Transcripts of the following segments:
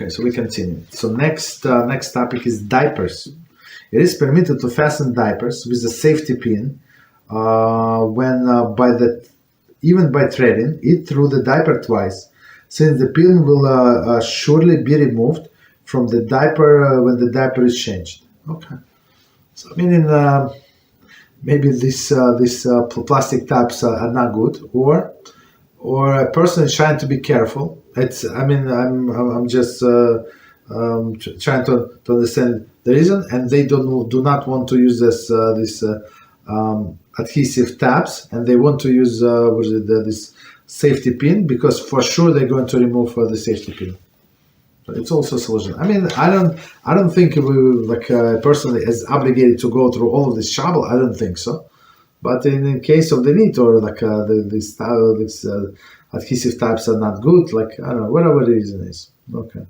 Okay, so we continue. So next topic is diapers. It is permitted to fasten diapers with a safety pin when even by threading it through the diaper twice, since the pin will surely be removed from the diaper when the diaper is changed. Okay, so meaning maybe these plastic tabs are not good, or a person is trying to be careful. I'm just trying to understand the reason, and they do not want to use this adhesive tabs, and they want to use this safety pin, because for sure they're going to remove the safety pin. So it's also a solution. I mean, I don't think we personally is obligated to go through all of this trouble. I don't think so. But in case of the need, or these adhesive types are not good, I don't know, whatever the reason is. Okay.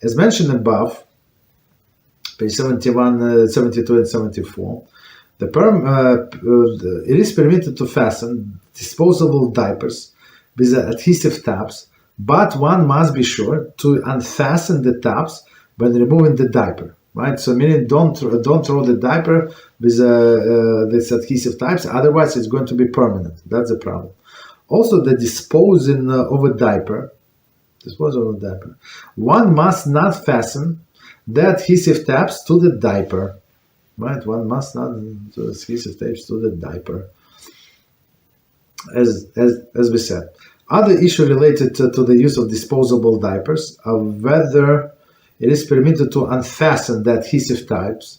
As mentioned above, page 71, 72, and 74, it is permitted to fasten disposable diapers with adhesive tabs, but one must be sure to unfasten the tabs when removing the diaper. Right, so meaning don't throw the diaper with this adhesive types, otherwise it's going to be permanent. That's the problem. Also, the disposing of a diaper, one must not fasten the adhesive tabs to the diaper. Right, one must not do adhesive tapes to the diaper, as we said. Other issue related to the use of disposable diapers are whether it is permitted to unfasten the adhesive tabs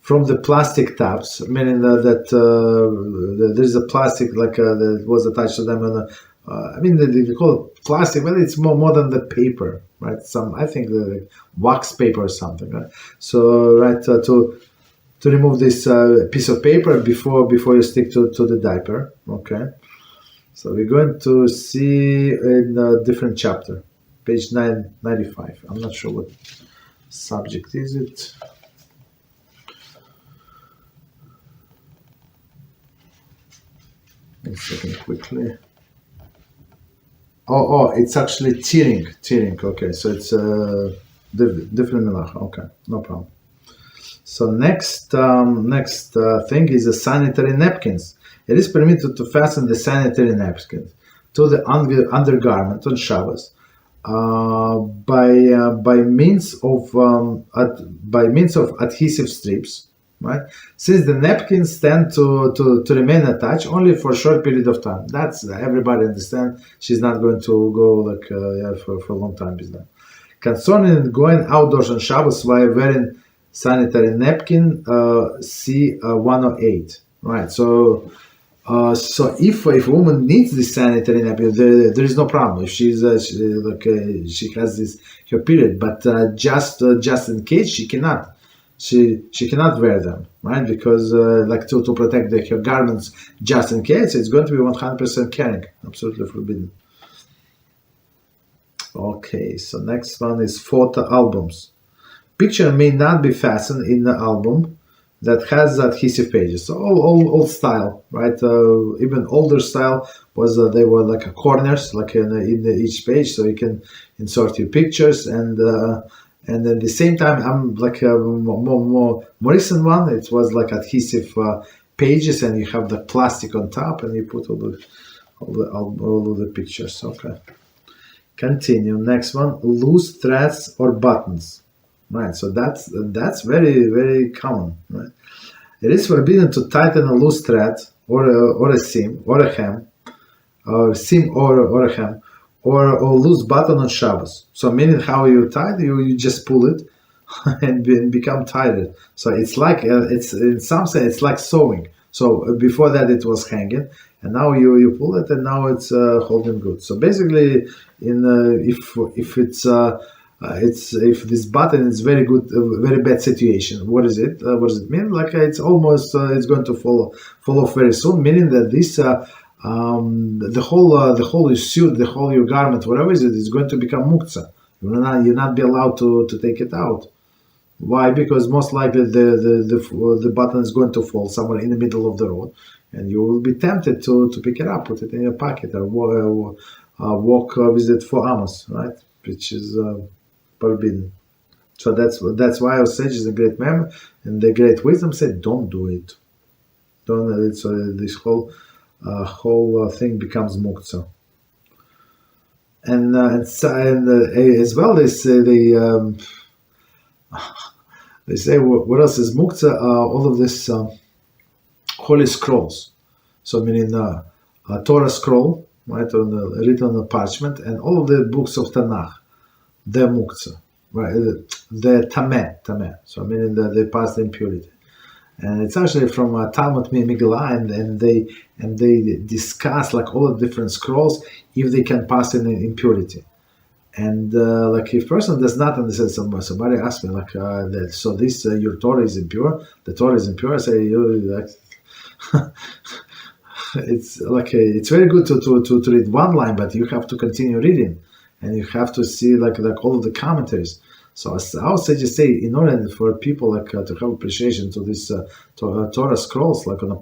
from the plastic tabs, meaning that there is a plastic that was attached to them. They call it plastic, but it's more than the paper, right? I think the wax paper or something, right? So, right, to remove this piece of paper before you stick to the diaper. Okay, so we're going to see in a different chapter. Page 995. I'm not sure what subject is it. One second, quickly. Oh, it's actually tearing. Okay, so it's different Melachah. Okay, no problem. So next thing is the sanitary napkins. It is permitted to fasten the sanitary napkins to the undergarment on Shabbos by means of adhesive strips, right? Since the napkins tend to remain attached only for a short period of time. That's everybody understand. She's not going to go for a long time with that. Concerning going outdoors on Shabbos while wearing sanitary napkin, see 108, right? So if a woman needs this sanitary napkin, there is no problem. If she has her period, but just in case she cannot wear them, right? Because to protect her garments, just in case, it's going to be 100% caring, absolutely forbidden. Okay, so next one is photo albums. Picture may not be fastened in the album that has adhesive pages. So old style, right? Even older style was they were corners, in each page, so you can insert your pictures, and at the same time, I'm more recent one. It was adhesive pages, and you have the plastic on top, and you put all of the pictures. Okay. Continue. Next one: loose threads or buttons. Right, so that's very, very common. Right, it is forbidden to tighten a loose thread or a seam or a hem, or seam or a hem, or loose button on Shabbos. So meaning how you tie it, you just pull it and become tighter. So it's it's in some sense it's like sewing. So before that it was hanging, and now you pull it, and now it's holding good. So basically, if this button is very good, very bad situation, what is it? What does it mean? It's almost it's going to fall off very soon. Meaning that this the whole suit, the whole your garment, whatever it is going to become muktzah. You'll not be allowed to take it out. Why? Because most likely the button is going to fall somewhere in the middle of the road, and you will be tempted to pick it up, put it in your pocket, or walk with it for hours, right? which is forbidden. So that's why our sages and great men and the great wisdom said, don't do it. Don't. So this whole thing becomes muktzah. And as well, they say they say what else is muktzah? All of this holy scrolls. So meaning a Torah scroll, right, written on a parchment, and all of the books of Tanakh, they're muktzah, right? They're tameh. So meaning that they pass the impurity. And it's actually from Talmud Megillah, and they discuss like all the different scrolls if they can pass an impurity. And like if person does not understand, somebody asked me like, so this your Torah is impure. The Torah is impure. I say it's like it's very good to read one line, but you have to continue reading, and you have to see like all of the commentaries. So I would say, just say, in order for people like to have appreciation to this Torah scrolls, like on a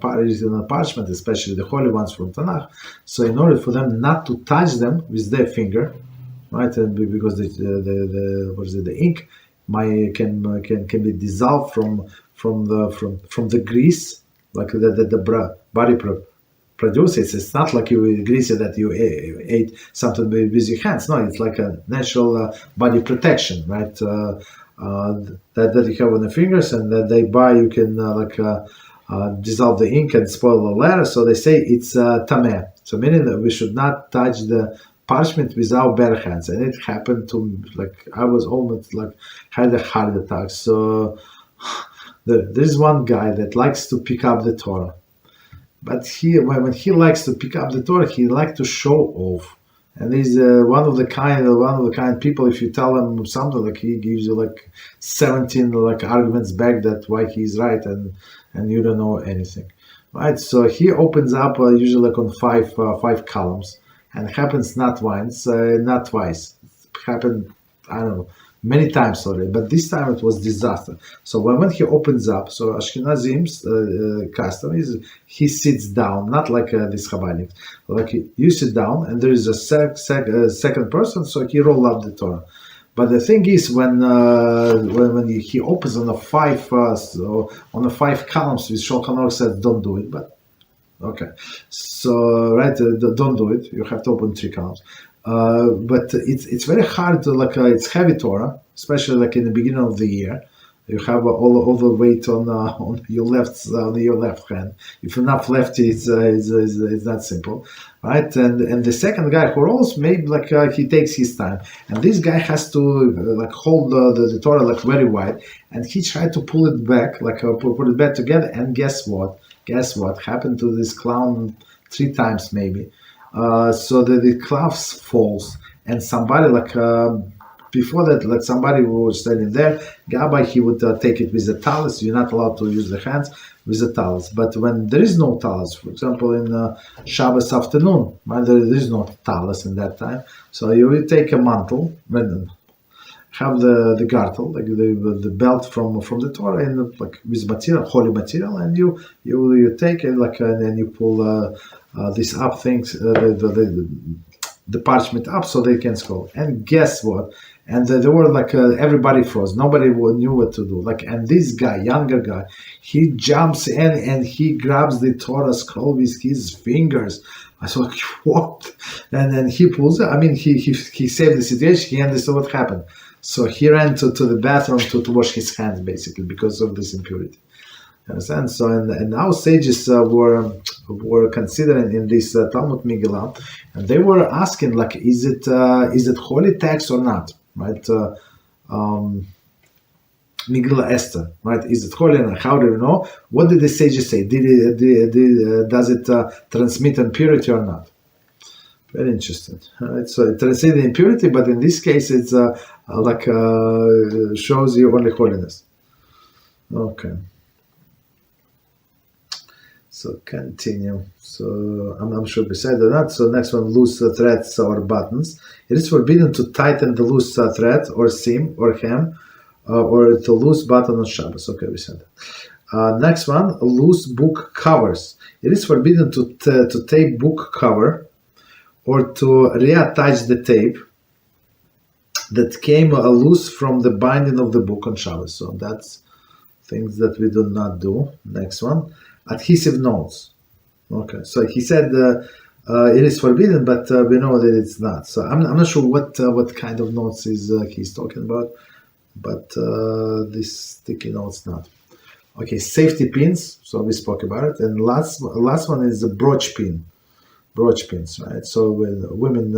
parchment, especially the holy ones from Tanakh. So in order for them not to touch them with their finger, right, and because the ink can be dissolved from the grease, like the body produces. It's not like you grease that you ate something with your hands. No, it's like a natural body protection, right? That you have on the fingers, and that they buy. You can dissolve the ink and spoil the letter. So they say it's tameh. So meaning that we should not touch the parchment with our bare hands. And it happened to I was almost had a heart attack. So there's one guy that likes to pick up the Torah. But when he likes to pick up the Torah, he likes to show off, and he's one of the kind people. If you tell him something, he gives you 17 arguments back that why he's right, and you don't know anything, right? So he opens up usually on five columns, and it happens not once, not twice. It happened, I don't know, many times already, but this time it was disaster. So when he opens up, so Ashkenazim's custom is he sits down, not like this Chabadnik. You sit down, and there is a second person, so he roll up the Torah. But the thing is, when he opens on the five columns, with Shulchan Aruch says don't do it, but okay, so right, don't do it. You have to open 3 columns. But it's very hard to it's heavy Torah, especially in the beginning of the year. You have all the weight on your left hand. If you're not lefty, it's not simple, right? And the second guy who rolls, maybe he takes his time, and this guy has to hold the Torah very wide, and he tried to pull it back, put it back together. And guess what? Happened to this clown 3 times maybe. So the cloth falls, and somebody before that, somebody who was standing there, Gabbai, he would take it with the talus. You're not allowed to use the hands with the talus. But when there is no talus, for example, in Shabbos afternoon, right, there is no talus in that time. So you will take a mantle, have the gartel, the belt from the Torah, and with material, holy material, and you take it and then you pull this up things, the parchment up, so they can scroll. And guess what? And there were everybody froze. Nobody knew what to do. And this guy, younger guy, he jumps in and he grabs the Torah scroll with his fingers. I thought, what? And then he pulls it. I mean, he saved the situation. He understood what happened. So he ran to the bathroom to wash his hands, basically, because of this impurity. You understand? So, and our sages were considering in this Talmud Megillah, and they were asking, is it holy text or not? Right? Megillah Esther, right? Is it holy or not? How do you know? What did the sages say? Does it transmit impurity or not? Very interesting. Right? So it transmits impurity, but in this case, it's shows you only holiness. Okay. So continue. So I'm sure beside that. So next one, loose threads or buttons. It is forbidden to tighten the loose thread or seam or hem or the loose button on Shabbos. Okay, we said that. Next one, loose book covers. It is forbidden to tape book cover or to reattach the tape that came loose from the binding of the book on Shabbos. So that's things that we do not do. Next one, adhesive notes. Okay, so he said it is forbidden, but we know that it's not. So I'm not sure what kind of notes he's talking about, but this sticky notes not. Okay, safety pins. So we spoke about it, and last one is the brooch pins, right? So when women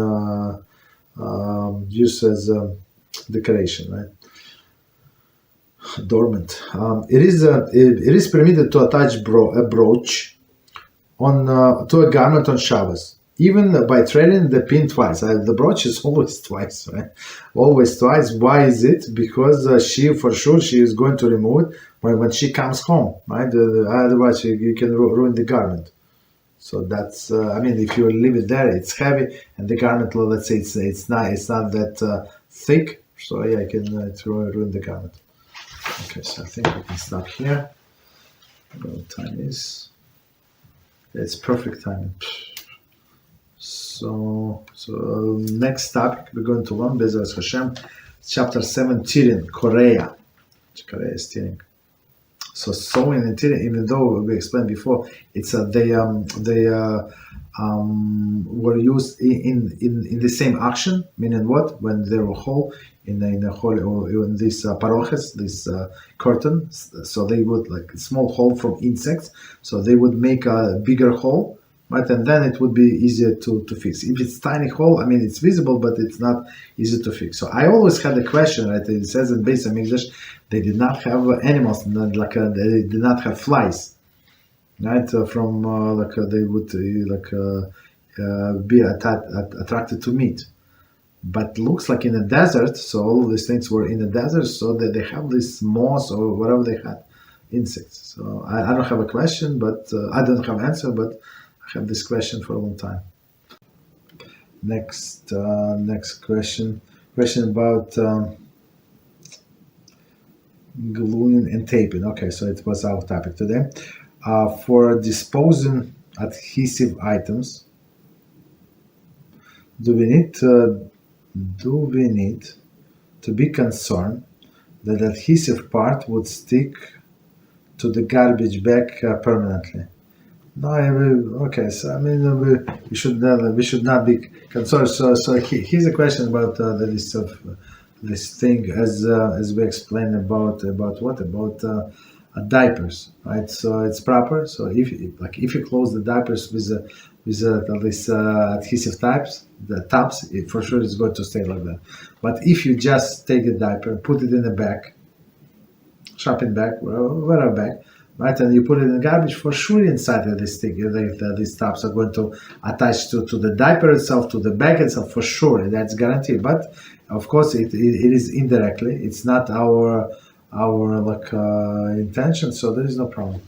use as decoration, right? Adornment. It is permitted to attach a brooch on to a garment on Shabbos, even by threading the pin twice. The brooch is always twice, right? Always twice. Why is it? Because she is going to remove it when she comes home, right? Otherwise, you can ruin the garment. So that's, if you leave it there, it's heavy, and the garment, let's say it's not that thick. So yeah, I can ruin the garment. Okay, so I think we can stop here. What time is? It's perfect timing. So next topic we're going to learn BeEzrat HaShem, chapter 7, Tirin, Korea. Korea is Tirin. So sewing and Tirin, even though we explained before, it's they were used in the same action, meaning what? When they were whole in this paroches, this curtain, so they would like a small hole from insects, so they would make a bigger hole, right? And then it would be easier to fix. If it's tiny hole, it's visible, but it's not easy to fix. So I always had the question, right? It says in Beis Hamikdash, they did not have animals, they did not have flies, right? They would be attracted to meat. But looks like in the desert, so all these things were in the desert, so that they have this moss or whatever they had, insects. So I don't have a question, but I don't have an answer, but I have this question for a long time. Next question about gluing and taping. Okay, so it was our topic today. For disposing adhesive items, do we need to be concerned that the adhesive part would stick to the garbage bag permanently? No, okay. So we should not be concerned. So here's a question about this thing as we explained about diapers, right? So it's proper. So if you close the diapers with this adhesive the tabs, for sure it's going to stay like that. But if you just take the diaper, put it in a bag, shopping bag, whatever bag, right, and you put it in the garbage, for sure inside of this thing, these tabs are going to attach to the diaper itself, to the bag itself, for sure, that's guaranteed. But of course, it is indirectly. It's not our intention, so there is no problem.